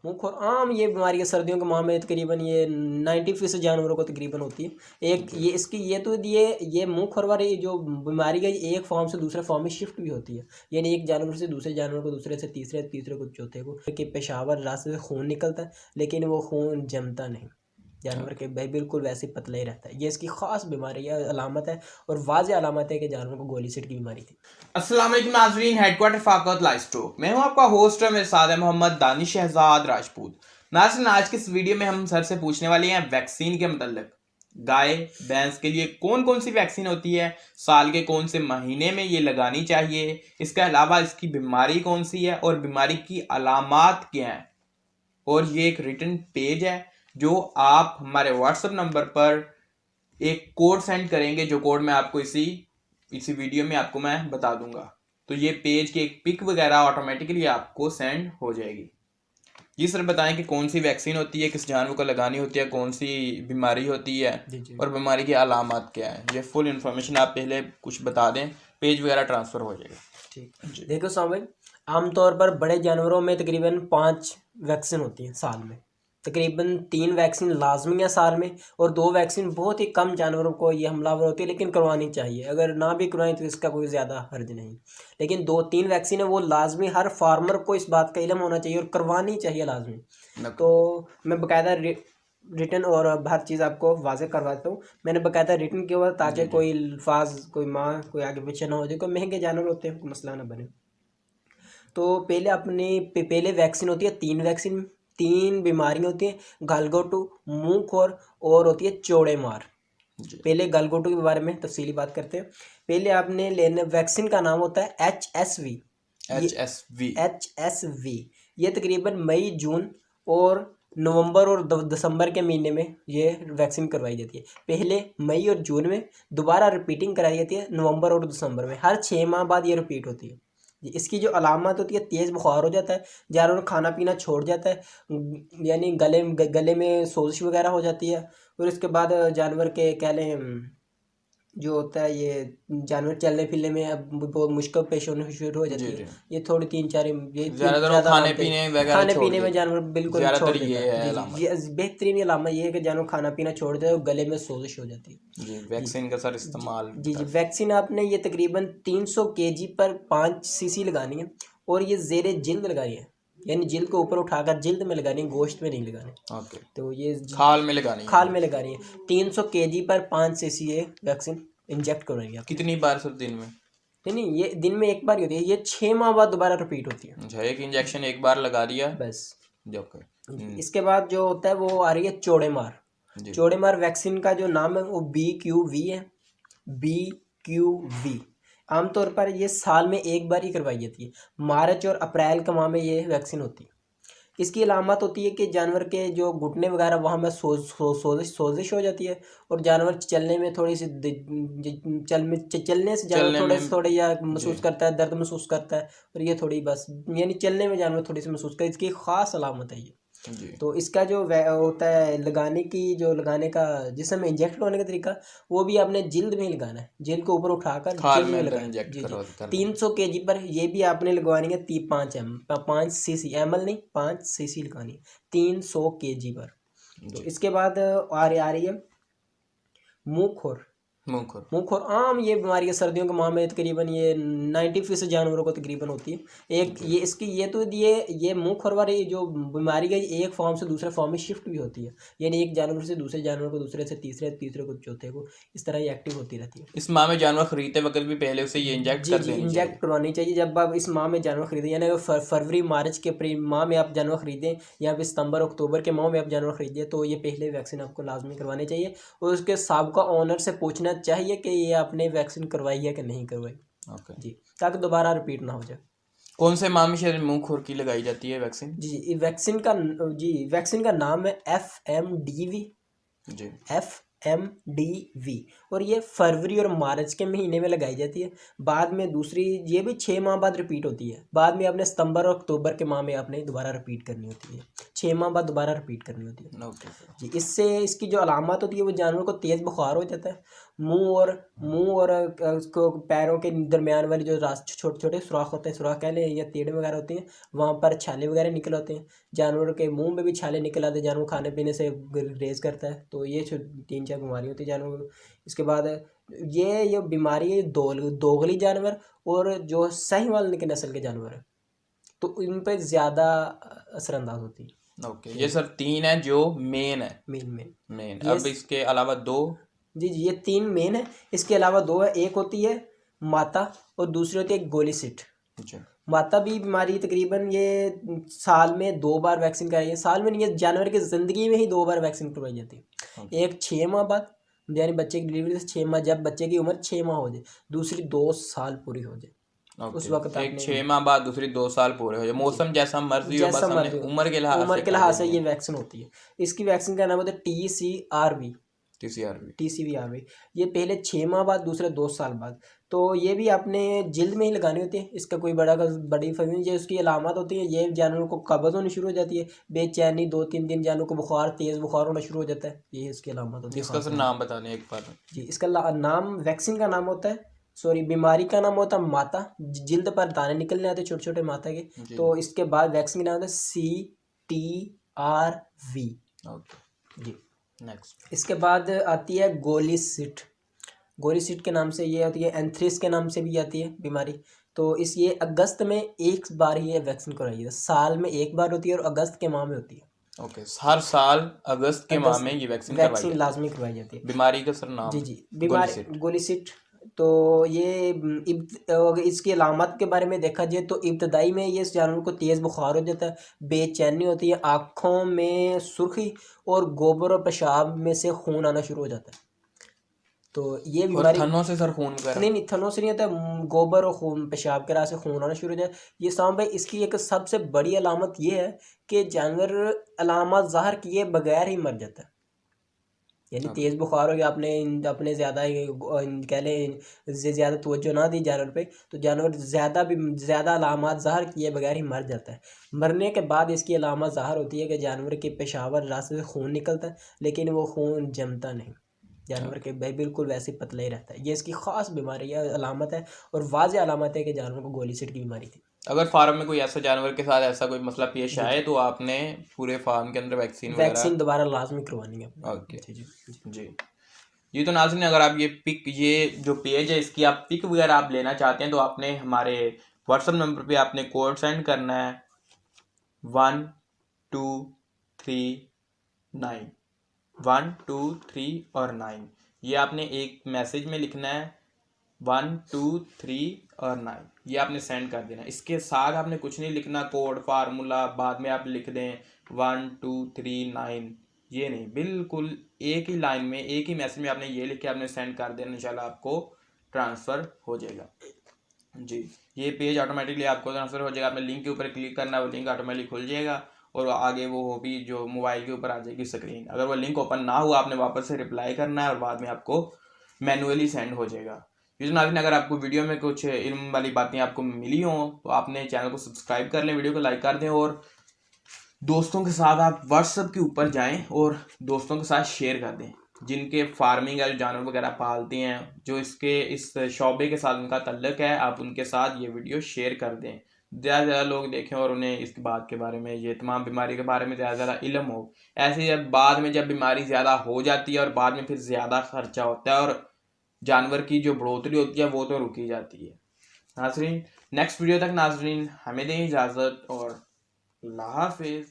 मुंहखोर आम ये बीमारी है सर्दियों के माह में तकरीबन ये 90% जानवरों को तकरीबन होती है। एक ये इसकी ये मुंहखोर वाली जो बीमारी है ये एक फॉर्म से दूसरे फॉर्म में शिफ्ट भी होती है, यानी एक जानवर से दूसरे जानवर को, दूसरे से तीसरे, तीसरे को चौथे को, कि पेशावर रास्ते से खून निकलता है लेकिन वो खून जमता नहीं, जानवर के भाई बिल्कुल वैसे पतला ही रहता है। ये इसकी खास बीमारी है, अलामत है और वाज़ेह अलामत है कि जानवर को गोली सीट की बीमारी थी। अस्सलाम वालेकुम नाज़रीन, हेडक्वार्टर फाकत लाइव स्टॉक, मैं हूं आपका होस्ट है, मेरे साथ है मोहम्मद दानिश शहजाद राजपूत। नाज़रीन, आज के इस वीडियो में हम सर से पूछने वाले हैं वैक्सीन के मतलब। गाय भैंस के लिए कौन कौन सी वैक्सीन होती है, साल के कौन से महीने में ये लगानी चाहिए, इसके अलावा इसकी बीमारी कौन सी है और बीमारी की अलामात क्या हैं। और ये एक रिटन पेज है जो आप हमारे व्हाट्सएप नंबर पर एक कोड सेंड करेंगे, जो कोड मैं आपको इसी वीडियो में आपको मैं बता दूंगा। तो ये पेज की एक पिक वगैरह ऑटोमेटिकली आपको सेंड हो जाएगी। जी सर, बताएं कि कौन सी वैक्सीन होती है, किस जानवर को लगानी होती है, कौन सी बीमारी होती है और बीमारी की अलामत क्या है। ये फुल इन्फॉर्मेशन आप पहले कुछ बता दें, पेज वगैरह ट्रांसफ़र हो जाएगा। ठीक, देखो साहब, आमतौर पर बड़े जानवरों में तकरीबन 5 वैक्सीन होती हैं साल में, तकरीबन 3 वैक्सीन लाजमी है साल में और 2 वैक्सीन बहुत ही कम जानवरों को ये हमलावर होती है लेकिन करवानी चाहिए। अगर ना भी करवाएं तो इसका कोई ज़्यादा हर्ज नहीं, लेकिन 2-3 वैक्सीन है वो लाजमी, हर फार्मर को इस बात का इल्म होना चाहिए और करवानी चाहिए लाजमी। तो मैं बाकायदा रिटर्न और हर चीज़ आपको वाज़ेह करवाता हूँ। मैंने बाकायदा रिटर्न किया हुआ ताकि कोई अल्फाज, कोई माँ कोई आगे पीछे ना हो जाए, कोई महंगे जानवर होते हैं कोई मसला ना बने। तो पहले वैक्सीन होती है 3 बीमारियां होती हैं, गलघोटू, मुंहखोर और होती है चौड़े मार। पहले गलघोटू के बारे में तफसीली बात करते हैं। पहले आपने लेना वैक्सीन का नाम होता है HSV। ये तकरीबन मई, जून और नवंबर और दिसंबर के महीने में ये वैक्सीन करवाई जाती है। पहले मई और जून में, दोबारा रिपीटिंग कराई जाती है नवंबर और दिसंबर में। हर 6 माह बाद ये रिपीट होती है। इसकी जो अलामत होती है, तेज़ बुखार हो जाता है, जानवर खाना पीना छोड़ जाता है, यानी गले में सोजिश वगैरह हो जाती है और इसके बाद जानवर के कह लें जो होता है ये जानवर चलने फिरने में अब बहुत मुश्किल पेश होने शुरू हो जाती है। ये थोड़ी 3-4 ये ज़्यादा खाने पीने में जानवर बिल्कुल छोड़ देता है। ये बेहतरीन अलामत ये है कि जानवर खाना पीना छोड़ देता है और गले में सोजिश हो जाती है। जी, वैक्सीन का सर इस्तेमाल। जी, वैक्सीन आपने ये तकरीबन 300 kg पर 5 cc लगानी है और ये ज़ेरे जिल्द लगानी है, यानी जिल्द को ऊपर उठाकर जिल्द में लगानी है, गोश्त में नहीं लगानी। ओके। तो ये खाल में लगानी है। 300 kg पर 5 cc ये वैक्सीन इंजेक्ट करवाएंगे आप। कितनी बार सर दिन में? नहीं, ये दिन में एक बार ही होती है, ये 6 माह बाद दोबारा रिपीट होती है। अच्छा, एक इंजेक्शन एक बार लगा दिया बस। ओके। इसके बाद जो होता है वो आ रही है चौड़े मार वैक्सीन का जो नाम है वो BQV है। BQV आमतौर पर ये साल में एक बार ही करवाई जाती है। मार्च और अप्रैल के माह में ये वैक्सीन होती है। इसकी अलामत होती है कि जानवर के जो घुटने वगैरह वहाँ में सोजिश हो जाती है और जानवर चलने में थोड़ी सी चलने से जानवर थोड़े या महसूस करता है, दर्द महसूस करता है और ये थोड़ी बस यानी चलने में जानवर थोड़ी सी महसूस करता है। इसकी ख़ास अलामत है ये। तो इसका जो होता है लगाने का जिसमें इंजेक्ट होने का तरीका, वो भी आपने जिल्द में लगाना है, जिल्द को ऊपर उठाकर जिल्द में लगाना। 300 kg पर ये भी आपने लगवानी है 5 cc, ml नहीं 5 cc लगानी है 300 kg पर। तो इसके बाद आ रही है मुंहखोर आम ये बीमारी है सर्दियों के माह में तकरीबन ये 90% जानवरों को तकरीबन होती है। ये मुंहखोर वाली जो बीमारी है एक फॉर्म से दूसरे फॉर्म में शिफ्ट भी होती है, यानी एक जानवर से दूसरे जानवर को, दूसरे से तीसरे, तीसरे को चौथे को, इस तरह ये एक्टिव होती रहती है। इस माह में जानवर खरीदते वक्त भी पहले उसे ये इंजेक्ट करवानी चाहिए। जब आप इस माह में जानवर खरीदें, यानी फरवरी मार्च के माह में आप जानवर खरीदें या फिर सितंबर अक्टूबर के माह में आप जानवर खरीदें तो ये पहले वैक्सीन आपको लाजमी करवानी चाहिए और उसके साबका ओनर से पूछना चाहिए कि ये आपने वैक्सीन करवाई है कि नहीं करवाई। ओके जी, ताकि दोबारा रिपीट ना हो जाए। कौन से माह में मुंहखोर की लगाई जाती है वैक्सीन? जी, वैक्सीन का नाम है FMDV। MDV, और ये फरवरी और मार्च के महीने में लगाई जाती है। बाद में दूसरी ये भी 6 माह बाद रिपीट होती है। बाद में आपने सितंबर और अक्टूबर के माह में आपने दोबारा रिपीट करनी होती है। 6 माह बाद दोबारा रिपीट करनी होती है। Okay sir. जी, इससे इसकी जो अलामत होती है वो जानवर को तेज़ बुखार हो जाता है। मुंह और उसको पैरों के दरमियान वाली जो छोटे छोटे सुराख होते हैं, सुराख कह लें या टेढ़े वगैरह होते हैं, वहाँ पर छाले वगैरह निकल आते हैं। जानवर के मुंह में भी छाले निकल आते हैं, जानवर खाने पीने से ग्रेज करता है। तो ये 3-4 बीमारी होती है जानवर को। इसके बाद ये बीमारी है दोगली जानवर और जो साहीवाल की नस्ल के जानवर है, तो इन पर ज़्यादा असरअंदाज होती है। ओके, ये सर 3 है जो मेन है। मेन अब इसके अलावा 2। जी, ये 3 मेन है। इसके अलावा 2 है। एक होती है माता और दूसरी होती है गोली सिट। माता भी बीमारी तकरीबन ये साल में 2 बार वैक्सीन कराई है। साल में नहीं, ये जानवर की ज़िंदगी में ही 2 बार वैक्सीन करवाई जाती है। एक 6 माह बाद, यानी बच्चे की डिलीवरी से 6 माह, जब बच्चे की उम्र 6 माह हो जाए। दूसरी 2 साल पूरी हो जाए, उस वक्त एक 6 माह बाद, दूसरी 2 साल पूरे हो जाए। मौसम जैसा मर्जी हो, बस हमने उम्र के लिहाज से ये वैक्सीन होती है। इसकी वैक्सीन का नाम होता है TCVRV। ये पहले 6 माह बाद, दूसरे 2 साल बाद। तो ये भी आपने जिल्द में ही लगानी होती है। इसका कोई बड़ी फर्क नहीं। ये उसकी अलामत होती है, ये जानवरों को कब्ज़ होनी शुरू हो जाती है, बेचैनी, 2-3 दिन जानवरों को तेज़ बुखार होना शुरू हो जाता है। ये इसकी अलामत होती है। इसका सर नाम बताने एक बार। जी, इसका नाम, वैक्सीन का नाम होता है, बीमारी का नाम होता है माता। जिल्द पर दाने निकलने आते छोटे छोटे माता के। तो इसके बाद वैक्सीन का नाम होता है CTRV। जी, नेक्स्ट इसके बाद आती है गोली सिट के नाम से ये होती है। एंथ्रिस के नाम से भी आती है बीमारी। तो ये अगस्त में एक बार ही ये वैक्सीन करवाई है। साल में एक बार होती है और अगस्त के माह में होती है। ओके, हर साल अगस्त के माह में ये वैक्सीन लाजमी करवाई जाती है। बीमारी का सर नाम? जी, बीमारी गोली सिट। तो ये इसकी अलामत के बारे में देखा जाए तो इब्तदाई में ये इस जानवर को तेज़ बुखार हो जाता है, बेचैनी होती है, आँखों में सुर्खी और गोबर और पेशाब में से खून आना शुरू हो जाता है। तो ये बीमारी थनों से सर खून वगैरह? नहीं, थनों से नहीं आता, गोबर और खून, पेशाब के रास्ते खून आना शुरू हो जाए। ये साहब भाई, इसकी एक सबसे बड़ी अलामत ये है कि जानवर अलामत ज़ाहिर किए बगैर ही मर जाता है। यानी तेज़ बुखार हो गया, अपने ज़्यादा कह लें ज़्यादा तवज्जो ना दी जानवर पे, तो जानवर ज़्यादा अलामत ज़ाहिर किए बगैर ही मर जाता है। मरने के बाद इसकी अलामत ज़ाहिर होती है कि जानवर के पेशावर रास्ते से खून निकलता है, लेकिन वो खून जमता नहीं। जानवर के भाई बिल्कुल वैसे पतला ही रहता है। ये इसकी ख़ास बीमारी है, अलामत है, और वाज़ेह अलामत है कि जानवर को गोली सिट की बीमारी थी। अगर फार्म में कोई ऐसा जानवर के साथ ऐसा कोई मसला पेश आए तो आपने पूरे फार्म के अंदर वैक्सीन दोबारा लाजमी करवानी है। ओके जी। ये तो नाज़रीन, अगर आप ये जो पेज है इसकी आप पिक वगैरह आप लेना चाहते हैं तो आपने हमारे व्हाट्सएप नंबर पे आपने कोड सेंड करना है 1239 1 2 3 और 9। ये आपने एक मैसेज में लिखना है 1 2 3 और 9, ये आपने सेंड कर देना। इसके साथ आपने कुछ नहीं लिखना, कोड फार्मूला बाद में आप लिख दें 1 2 3 9, ये नहीं, बिल्कुल एक ही लाइन में एक ही मैसेज में आपने ये लिख के आपने सेंड कर देना। इंशाल्लाह आपको ट्रांसफ़र हो जाएगा जी। ये पेज ऑटोमेटिकली आपको ट्रांसफ़र हो जाएगा। आपने लिंक के ऊपर क्लिक करना है, वो लिंक ऑटोमेटिकली खुल जाएगा और आगे वो भी जो मोबाइल के ऊपर आ जाएगी स्क्रीन। अगर वो लिंक ओपन ना हुआ आपने वापस से रिप्लाई करना है और बाद में आपको मैनुअली सेंड हो जाएगा। नाज़रीन, अगर आपको वीडियो में कुछ इल्म वाली बातें आपको मिली हों तो आपने चैनल को सब्सक्राइब कर लें, वीडियो को लाइक कर दें और दोस्तों के साथ आप व्हाट्सएप के ऊपर जाएं और दोस्तों के साथ शेयर कर दें जिनके फार्मिंग या जानवर वगैरह पालते हैं, जो इस शौबे के साथ उनका तल्लक है, आप उनके साथ ये वीडियो शेयर कर दें। ज़्यादा ज़्यादा लोग देखें और उन्हें इस बात के बारे में, ये तमाम बीमारी के बारे में ज़्यादा इल्म हो। ऐसे जब बाद में जब बीमारी ज़्यादा हो जाती है और बाद में फिर ज़्यादा खर्चा होता है और जानवर की जो बढ़ोतरी होती है वो तो रुकी जाती है। नाज़रीन, नेक्स्ट वीडियो तक नाज़रीन हमें दें इजाज़त और अल्लाह हाफ़िज़।